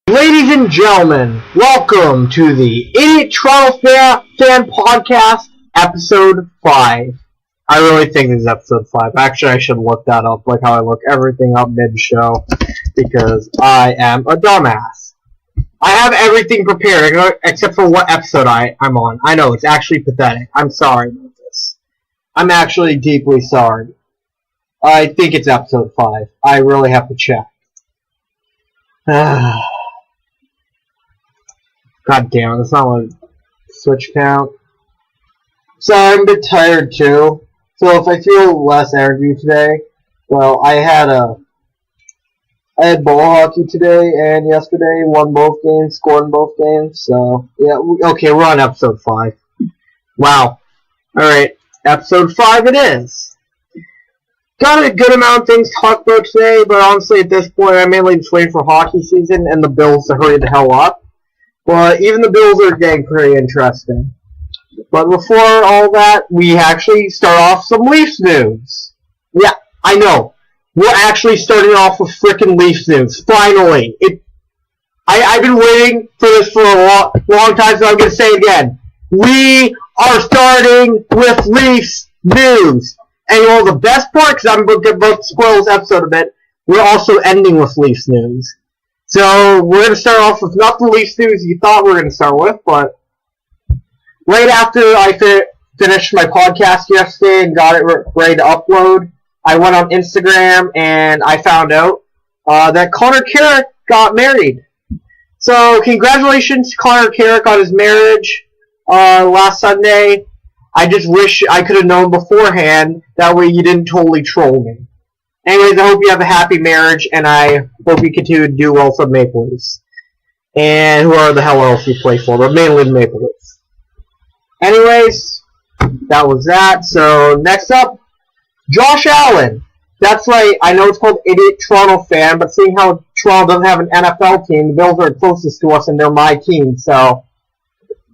Ladies and gentlemen, welcome to the Idiot Toronto Fan Podcast, Episode 5. I really think this is Episode 5. Actually, I should look that up, like how I look everything up mid-show, because I am a dumbass. I have everything prepared, except for what episode I'm on. I know, it's actually pathetic. I'm sorry about this. I'm actually deeply sorry. I think it's Episode 5. I really have to check. God damn it, that's not what switch count. So I'm a bit tired too. So if I feel less energy today, well, I had ball hockey today and yesterday, won both games, scored in both games, so yeah, okay, we're on episode 5. Wow. Alright, episode 5 it is. Got a good amount of things to talk about today, but honestly at this point I'm mainly just waiting for hockey season and the Bills to hurry the hell up. But even the Bills are getting pretty interesting. But before all that, we actually start off some Leafs news. Yeah, I know. We're actually starting off with frickin' Leafs news. Finally. I've been waiting for this for a long time, so I'm going to say it again. We are starting with Leafs news. And you know the best part, because I'm about to spoil this episode a bit, we're also ending with Leafs news. So, we're going to start off with not the Leafs news you thought we were going to start with, but right after I finished my podcast yesterday and got it ready to upload, I went on Instagram and I found out that Connor Carrick got married. So, congratulations to Connor Carrick on his marriage last Sunday. I just wish I could have known beforehand, that way you didn't totally troll me. Anyways, I hope you have a happy marriage, and I hope you continue to do well for the Maple Leafs. And who are the hell else you play for? But mainly the Maple Leafs. Anyways, that was that. So, next up, Josh Allen. That's right, I know it's called Idiot Toronto Fan, but seeing how Toronto doesn't have an NFL team, the Bills are closest to us, and they're my team, so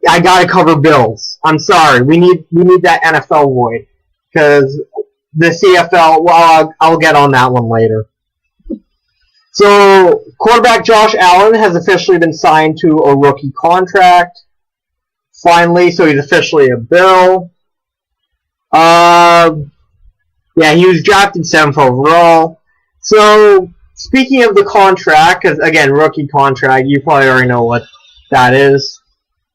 I gotta cover Bills. I'm sorry, we need that NFL void. Because the CFL, well, I'll get on that one later. So, quarterback Josh Allen has officially been signed to a rookie contract. Finally, so he's officially a Bill. Yeah, he was drafted 7th overall. So, speaking of the contract, because again, rookie contract, you probably already know what that is.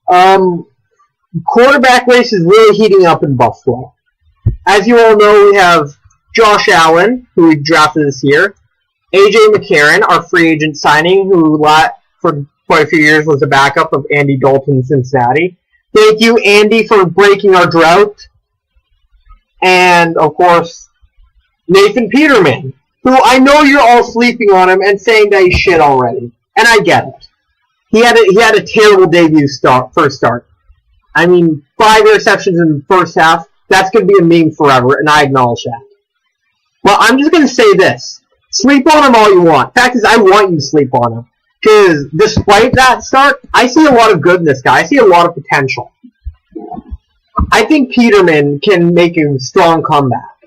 Quarterback race is really heating up in Buffalo. As you all know, we have Josh Allen, who we drafted this year. A.J. McCarron, our free agent signing, who for quite a few years was the backup of Andy Dalton in Cincinnati. Thank you, Andy, for breaking our drought. And, of course, Nathan Peterman, who I know you're all sleeping on him and saying that he's shit already. And I get it. He had a terrible debut first start. I mean, 5 interceptions in the first half. That's going to be a meme forever, and I acknowledge that. Well, I'm just going to say this. Sleep on him all you want. Fact is, I want you to sleep on him. Because despite that start, I see a lot of good in this guy. I see a lot of potential. I think Peterman can make a strong comeback.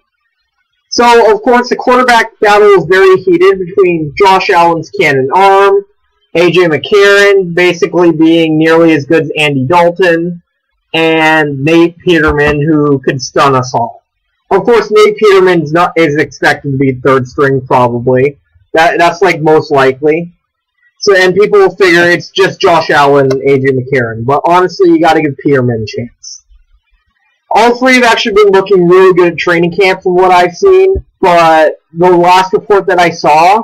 So, of course, the quarterback battle is very heated between Josh Allen's cannon arm, A.J. McCarron basically being nearly as good as Andy Dalton, and Nate Peterman, who could stun us all. Of course, Nate Peterman is expected to be third string, probably. That's like most likely. So, and people will figure it's just Josh Allen and A.J. McCarron. But honestly, you got to give Peterman a chance. All three have actually been looking really good at training camp from what I've seen. But the last report that I saw,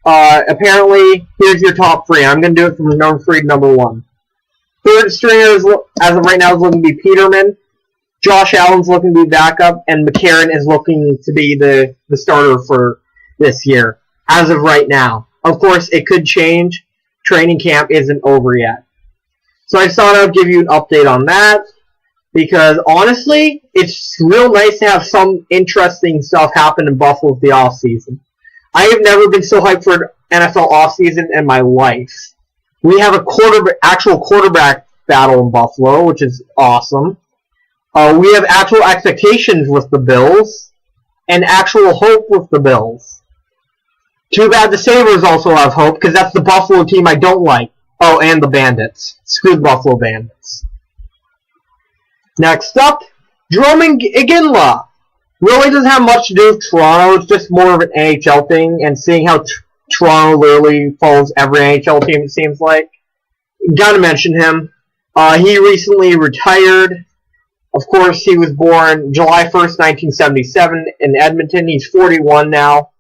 apparently, here's your top 3. I'm going to do it from number 3 to number 1. Third stringer, as of right now, is looking to be Peterman. Josh Allen's looking to be backup, and McCarron is looking to be the starter for this year, as of right now. Of course, it could change. Training camp isn't over yet. So I thought I'd give you an update on that, because honestly, it's real nice to have some interesting stuff happen in Buffalo with the offseason. I have never been so hyped for an NFL offseason in my life. We have actual quarterback battle in Buffalo, which is awesome. We have actual expectations with the Bills, and actual hope with the Bills. Too bad the Sabres also have hope, because that's the Buffalo team I don't like. Oh, and the Bandits. Screw the Buffalo Bandits. Next up, Jerome Iginla. Really doesn't have much to do with Toronto. It's just more of an NHL thing, and seeing how Toronto literally follows every NHL team, it seems like. Gotta mention him. He recently retired. Of course, he was born July 1st, 1977 in Edmonton. He's 41 now.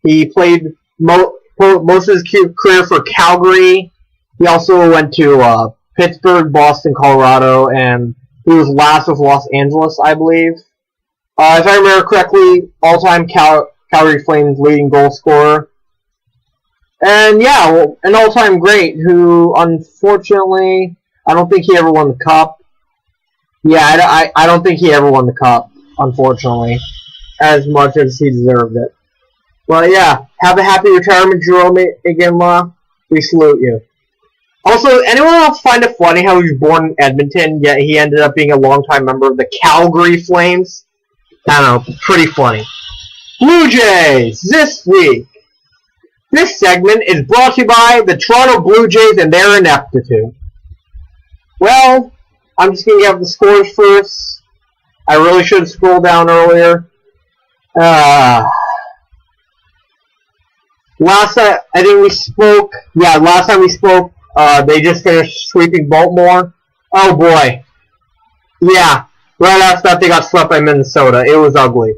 He played most of his career for Calgary. He also went to Pittsburgh, Boston, Colorado, and he was last with Los Angeles, I believe. If I remember correctly, all-time Calgary Flames leading goal scorer. And yeah, well, an all-time great who, unfortunately, I don't think he ever won the Cup. Yeah, I don't think he ever won the Cup, unfortunately, as much as he deserved it. Well, yeah, have a happy retirement, Jerome Iginla. We salute you. Also, anyone else find it funny how he was born in Edmonton, yet he ended up being a longtime member of the Calgary Flames? I don't know, pretty funny. Blue Jays, this week. This segment is brought to you by the Toronto Blue Jays and their ineptitude. Well, I'm just going to get the scores first. I really should have scrolled down earlier. Last time we spoke, they just finished sweeping Baltimore. Oh boy. Yeah, right after that they got swept by Minnesota. It was ugly.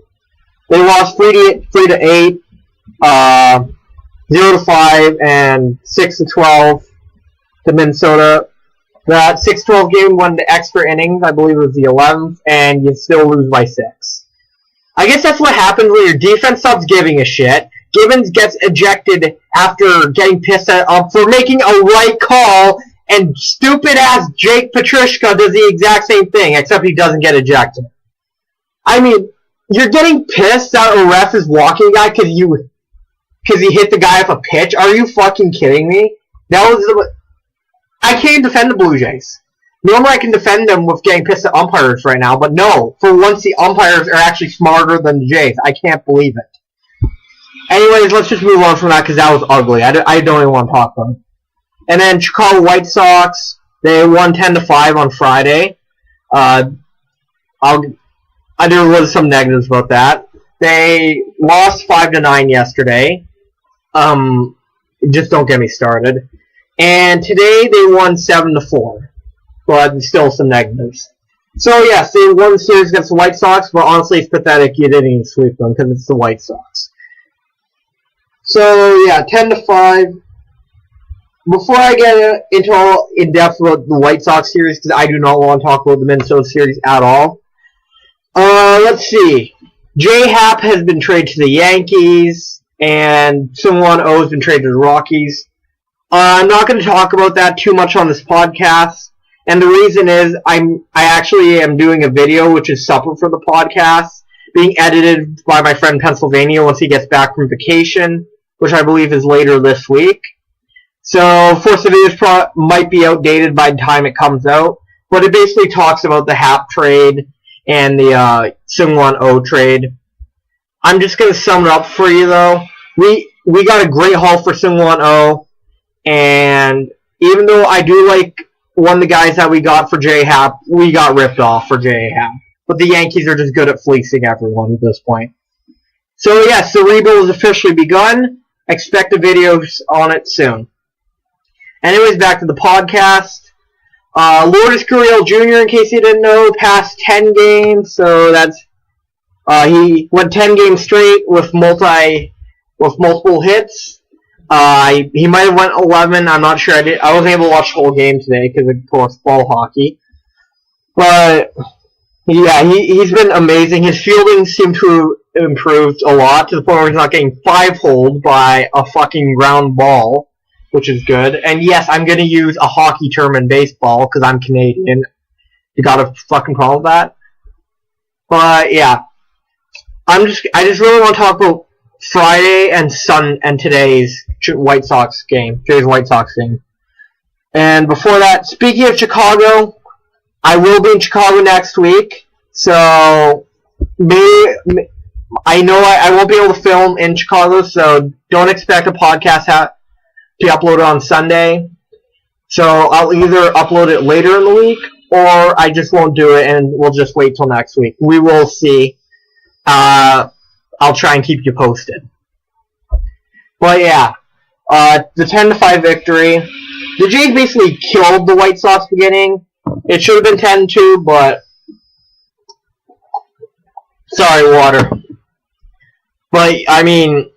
They lost 3-8, 0-5, and 6-12 to Minnesota. That 6-12 game went to extra innings, I believe it was the 11th, and you still lose by 6. I guess that's what happens when your defense stops giving a shit. Givens gets ejected after getting pissed at for making a right call, and stupid-ass Jake Petrushka does the exact same thing, except he doesn't get ejected. I mean, you're getting pissed that a ref is walking a guy because he hit the guy off a pitch? Are you fucking kidding me? I can't defend the Blue Jays. Normally I can defend them with getting pissed at umpires right now, but no. For once, the umpires are actually smarter than the Jays. I can't believe it. Anyways, let's just move on from that because that was ugly. I don't even want to talk about it. And then Chicago White Sox, they won 10-5 on Friday. There was some negatives about that. They lost 5-9 yesterday. Just don't get me started. And today they won 7-4, but still some negatives. So yes, they won the series against the White Sox, but honestly it's pathetic you didn't even sweep them because it's the White Sox. So yeah, 10-5. Before I get into all in depth about the White Sox series, because I do not want to talk about the Minnesota series at all. Let's see. J-Happ has been traded to the Yankees, and Sung-Won Oh has been traded to the Rockies. I'm not going to talk about that too much on this podcast, and the reason is I actually am doing a video which is separate from the podcast, being edited by my friend Pennsylvania once he gets back from vacation, which I believe is later this week. So, of course, the video might be outdated by the time it comes out, but it basically talks about the Happ trade and the Sung-Won Oh trade. I'm just going to sum it up for you, though. We got a great haul for Sung-Won Oh. And even though I do like one of the guys that we got for J-Happ, we got ripped off for J-Happ. But the Yankees are just good at fleecing everyone at this point. So yes, the rebuild has officially begun. Expect the videos on it soon. Anyways, back to the podcast. Lourdes Gurriel Jr., in case you didn't know, passed 10 games. So that's he went 10 games straight with multiple hits. He might have went 11. I'm not sure. I wasn't able to watch the whole game today because of course ball hockey. But yeah, he's been amazing. His fielding seemed to have improved a lot to the point where he's not getting 5-holed by a fucking ground ball, which is good. And yes, I'm gonna use a hockey term in baseball because I'm Canadian. You got a fucking problem with that? But yeah, I just really want to talk about Friday and today's White Sox game, today's White Sox game. And before that, speaking of Chicago, I will be in Chicago next week, so I know I won't be able to film in Chicago, so don't expect a podcast to upload on Sunday. So I'll either upload it later in the week, or I just won't do it, and we'll just wait till next week. We will see. I'll try and keep you posted. But yeah, the 10-5 victory. The Jays basically killed the White Sox beginning. It should have been 10-2, but sorry, water. But I mean,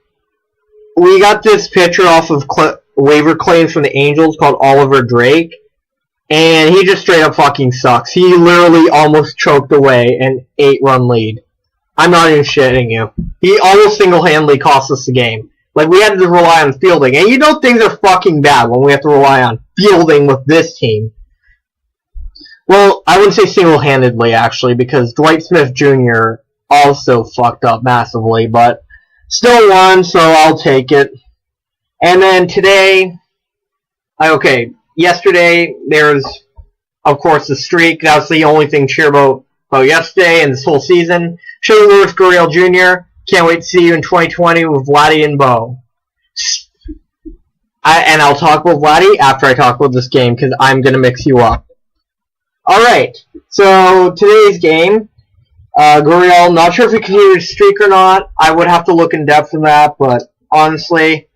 we got this pitcher off of waiver claims from the Angels called Oliver Drake, and he just straight up fucking sucks. He literally almost choked away an 8-run lead. I'm not even shitting you. He almost single-handedly cost us the game. Like, we had to rely on fielding. And you know things are fucking bad when we have to rely on fielding with this team. Well, I wouldn't say single-handedly, actually, because Dwight Smith Jr. also fucked up massively, but still won, so I'll take it. And then today, yesterday, there's, of course, the streak. That was the only thing to cheer about yesterday and this whole season. Shane Lewis Gurriel Jr., can't wait to see you in 2020 with Vladdy and Bo. And I'll talk about Vladdy after I talk about this game, because I'm going to mix you up. Alright, so today's game, Gurriel, not sure if he continued his streak or not. I would have to look in depth on that, but honestly,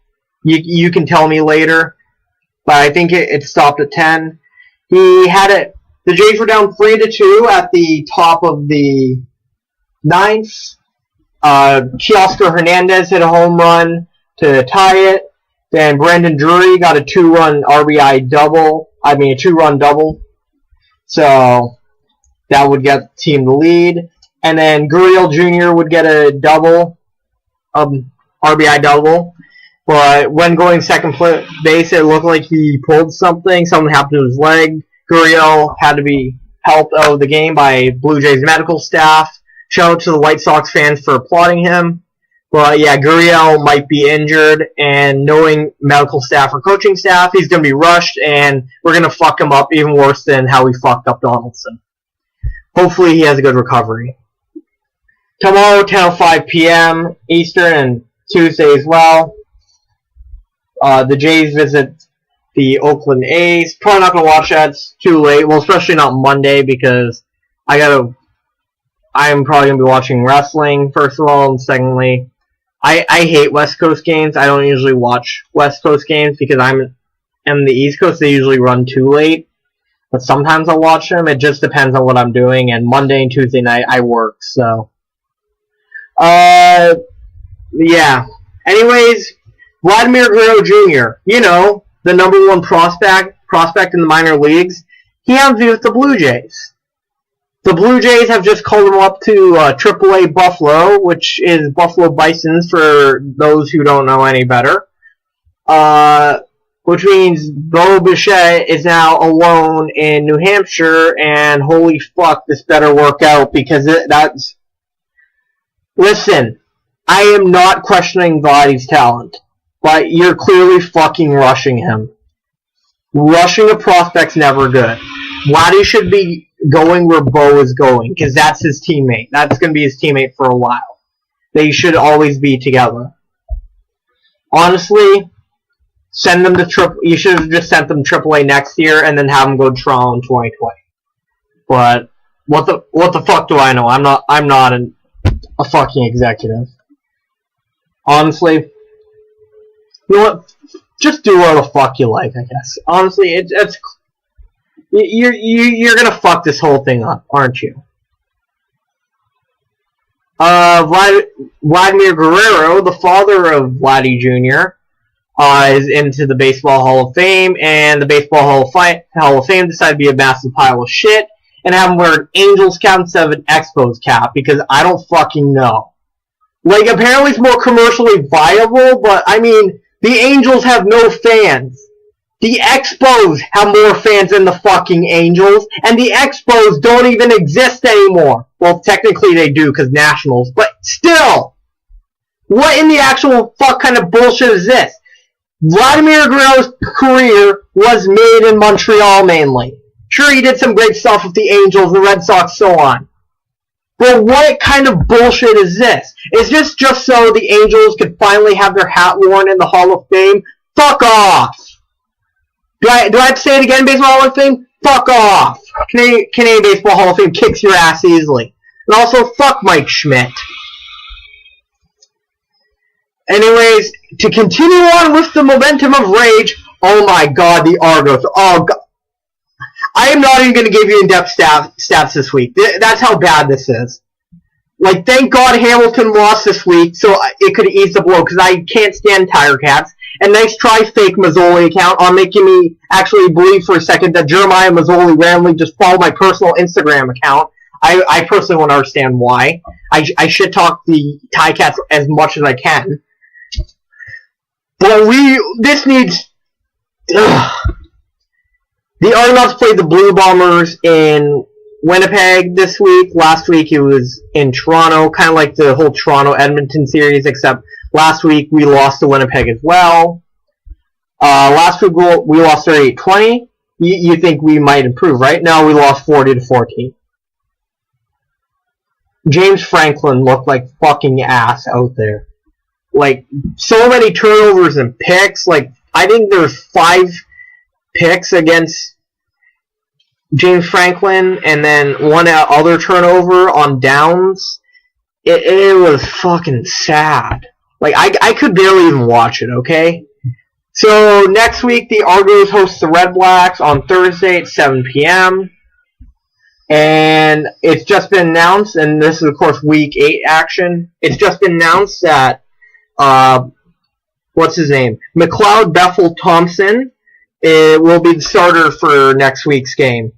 you can tell me later. But I think it stopped at 10. He had it. The Jays were down 3-2 at the top of the ninth. Teoscar Hernandez hit a home run to tie it. Then Brandon Drury got a 2-run double. So that would get the team the lead. And then Gurriel Jr. would get a double, RBI double. But when going second base, it looked like he pulled something. Something happened to his leg. Gurriel had to be helped out of the game by Blue Jays medical staff. Shout out to the White Sox fans for applauding him. But yeah, Gurriel might be injured, and knowing medical staff or coaching staff, he's going to be rushed, and we're going to fuck him up even worse than how we fucked up Donaldson. Hopefully he has a good recovery. Tomorrow, 10:05 p.m. Eastern, and Tuesday as well, the Jays visit the Oakland A's. Probably not going to watch that. It's too late. Well, especially not Monday, because I'm probably going to be watching wrestling, first of all, and secondly, I hate West Coast games. I don't usually watch West Coast games because I'm in the East Coast. They usually run too late. But sometimes I'll watch them. It just depends on what I'm doing. And Monday and Tuesday night I work, so. Yeah. Anyways, Vladimir Guerrero Jr., you know, the number one prospect in the minor leagues, he ends with the Blue Jays. The Blue Jays have just called him up to AAA Buffalo, which is Buffalo Bisons for those who don't know any better. Which means Bo Bichette is now alone in New Hampshire, and holy fuck, this better work out, because that's... Listen, I am not questioning Vladdy's talent, but you're clearly fucking rushing him. Rushing a prospect's never good. Vladdy should be going where Bo is going, because that's his teammate. That's going to be his teammate for a while. They should always be together. Honestly, send them to you should have just sent them AAA next year and then have them go to Toronto in 2020. But what the fuck do I know? I'm not a fucking executive. Honestly, you know what? Just do what the fuck you like, I guess. Honestly, it's you're gonna fuck this whole thing up, aren't you? Vladimir Guerrero, the father of Vladdy Jr., is into the Baseball Hall of Fame, and the Baseball Hall of Fame decided to be a massive pile of shit and have him wear an Angels cap instead of an Expos cap, because I don't fucking know. Like, apparently it's more commercially viable, but, I mean, the Angels have no fans. The Expos have more fans than the fucking Angels, and the Expos don't even exist anymore. Well, technically they do, because Nationals, but still! What in the actual fuck kind of bullshit is this? Vladimir Guerrero's career was made in Montreal, mainly. Sure, he did some great stuff with the Angels, the Red Sox, so on. But what kind of bullshit is this? Is this just so the Angels could finally have their hat worn in the Hall of Fame? Fuck off! Do I have to say it again, Baseball Hall of Fame? Fuck off! Canadian Baseball Hall of Fame kicks your ass easily. And also, fuck Mike Schmidt. Anyways, to continue on with the momentum of rage, oh my god, the Argos. Oh god. I am not even going to give you in-depth stats this week. That's how bad this is. Like, thank God Hamilton lost this week, so it could ease the blow, because I can't stand Tiger Cats. And nice try, fake Mazzoli account, on making me actually believe for a second that Jeremiah Mazzoli randomly just followed my personal Instagram account. I personally won't understand why. I shit talk the Tiger Cats as much as I can. But this needs... Ugh. The Argonauts played the Blue Bombers in Winnipeg this week. Last week it was in Toronto, kind of like the whole Toronto-Edmonton series, except last week we lost to Winnipeg as well. Last week we lost 38-20. You think we might improve, right? No, we lost 40-14. James Franklin looked like fucking ass out there. Like, so many turnovers and picks. Like, I think there's 5 picks against James Franklin, and then one other turnover on downs. It was fucking sad. Like, I could barely even watch it, okay? So, next week, the Argos host the Red Blacks on Thursday at 7 p.m. And it's just been announced, and this is, of course, Week 8 action. It's just been announced that, what's his name? McLeod Bethel Thompson will be the starter for next week's game.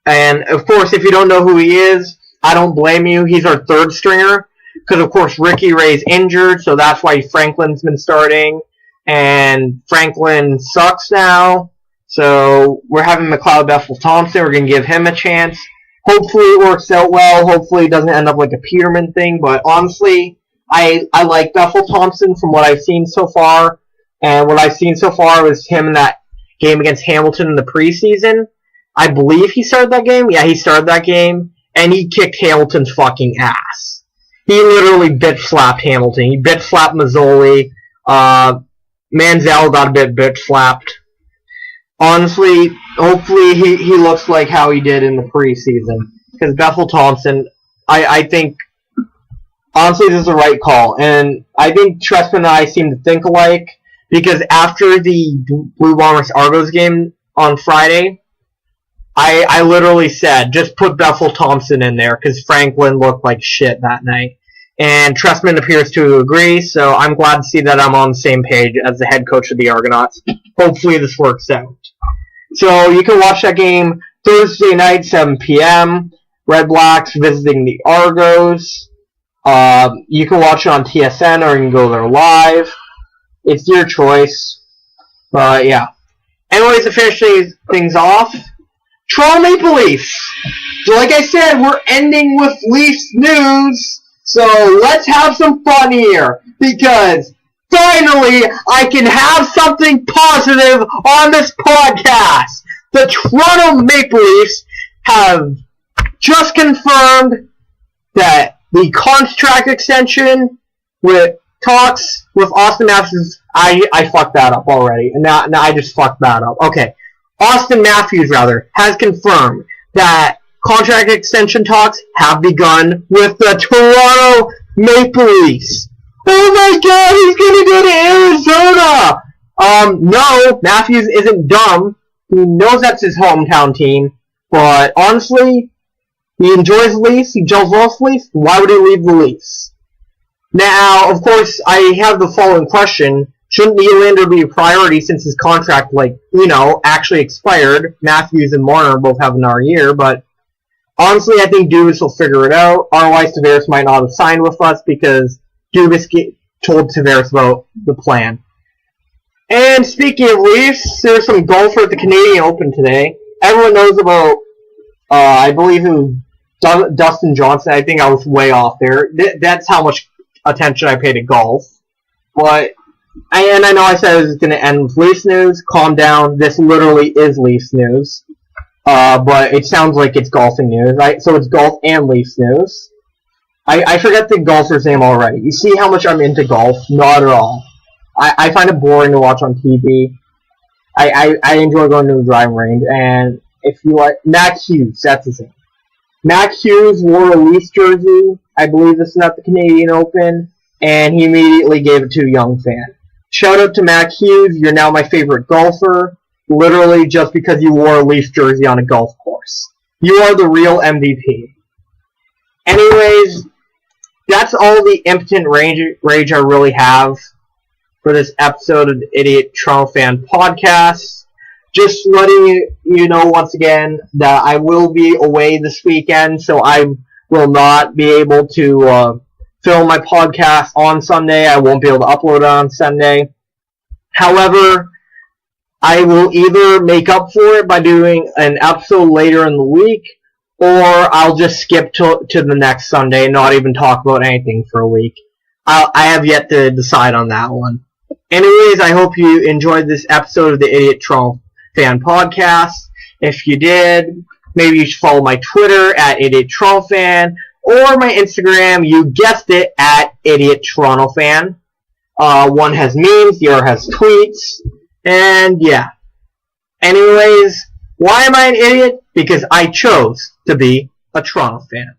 And, of course, if you don't know who he is, I don't blame you. He's our third stringer. Because, of course, Ricky Ray's injured, so that's why Franklin's been starting. And Franklin sucks now. So we're having McLeod Bethel Thompson. We're going to give him a chance. Hopefully it works out well. Hopefully it doesn't end up like a Peterman thing. But, honestly, I like Bethel Thompson from what I've seen so far. And what I've seen so far was him in that game against Hamilton in the preseason. I believe he started that game. Yeah, he started that game. And he kicked Hamilton's fucking ass. He literally bitch-slapped Hamilton. He bitch-slapped Mazzoli. Manziel got a bit bitch-slapped. Honestly, hopefully he looks like how he did in the preseason. Because Bethel Thompson, I think, honestly, this is the right call. And I think Trestman and I seem to think alike. Because after the Blue Bombers Argos game on Friday, I literally said, just put Bethel Thompson in there, because Franklin looked like shit that night. And Trestman appears to agree, so I'm glad to see that I'm on the same page as the head coach of the Argonauts. Hopefully this works out. So you can watch that game Thursday night, 7 p.m. Red Blacks visiting the Argos. You can watch it on TSN, or you can go there live. It's your choice. But yeah. Anyways, to finish things off, Toronto Maple Leafs. So like I said, we're ending with Leafs news. So let's have some fun here. Because finally, I can have something positive on this podcast. The Toronto Maple Leafs have just confirmed that the contract extension with talks with Auston Matthews, I fucked that up already. And now I just fucked that up. Okay. Auston Matthews, has confirmed that contract extension talks have begun with the Toronto Maple Leafs. Oh my god, he's gonna go to Arizona! No, Matthews isn't dumb. He knows that's his hometown team. But honestly, he enjoys the Leafs, he gels off the Leafs. Why would he leave the Leafs? Now, of course, I have the following question. Shouldn't Nylander be a priority since his contract, actually expired? Matthews and Marner both have another year, but honestly, I think Dubas will figure it out. Otherwise, Tavares might not have signed with us because Dubas told Tavares about the plan. And speaking of Leafs, there's some golfer at the Canadian Open today. Everyone knows about, I believe it was Dustin Johnson. I think I was way off there. That's how much attention I pay to golf. But I know I said it was going to end with Leafs news. Calm down. This literally is Leafs news. But it sounds like it's golfing news, right? So it's golf and Leafs news. I forget the golfer's name already. You see how much I'm into golf? Not at all. I find it boring to watch on TV. I enjoy going to the driving range, and if you like, Mac Hughes, that's his name. Mac Hughes wore a Leafs jersey, I believe this is at the Canadian Open, and he immediately gave it to a young fan. Shout out to Mac Hughes, you're now my favorite golfer, literally just because you wore a Leafs jersey on a golf course. You are the real MVP. Anyways, that's all the impotent rage I really have for this episode of the Idiot Toronto Fan Podcast. Just letting you know once again that I will be away this weekend, so I will not be able to film my podcast on Sunday. I won't be able to upload it on Sunday. However, I will either make up for it by doing an episode later in the week, or I'll just skip to the next Sunday and not even talk about anything for a week. I have yet to decide on that one. Anyways, I hope you enjoyed this episode of the Idiot Toronto Fan Podcast. If you did, maybe you should follow my Twitter at Idiot Toronto Fan, or my Instagram, you guessed it, at Idiot Toronto Fan. One has memes, the other has tweets, and yeah. Anyways, why am I an idiot? Because I chose to be a Toronto fan.